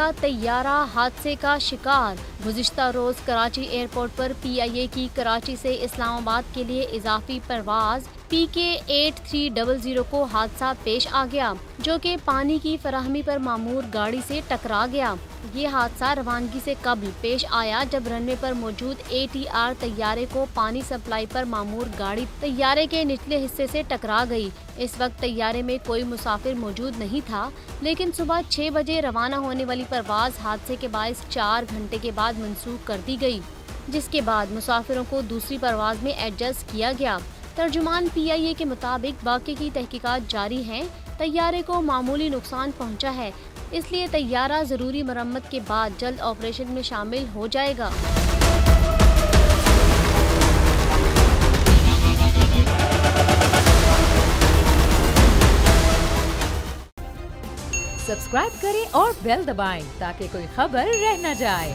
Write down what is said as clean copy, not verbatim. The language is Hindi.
इंडिया तैयारा हादसे का शिकार। गुज़िश्ता रोज कराची एयरपोर्ट पर PIA की कराची से इस्लामाबाद के लिए इजाफी परवाज PK8300 को हादसा पेश आ गया, जो कि पानी की फराहमी पर मामूर गाड़ी से टकरा गया। ये हादसा रवानगी से कबल पेश आया जब रनवे पर मौजूद ATR तैयारे को पानी सप्लाई पर मामूर गाड़ी तैयारे के निचले हिस्से से टकरा गई। इस वक्त तैयारे में कोई मुसाफिर मौजूद नहीं था, लेकिन सुबह 6 बजे रवाना होने वाली परवाज हादसे के बायस 4 घंटे के बाद मंसूख कर दी गई, जिसके बाद मुसाफिरों को दूसरी परवाज में एडजस्ट किया गया। तर्जुमान PIA के मुताबिक वाक़े की तहकीकात जारी हैं। तैयारे को मामूली नुकसान पहुंचा है, इसलिए तैयारा ज़रूरी मरम्मत के बाद जल्द ऑपरेशन में शामिल हो जाएगा। सब्सक्राइब करें और बेल दबाएं ताकि कोई खबर रह न जाए।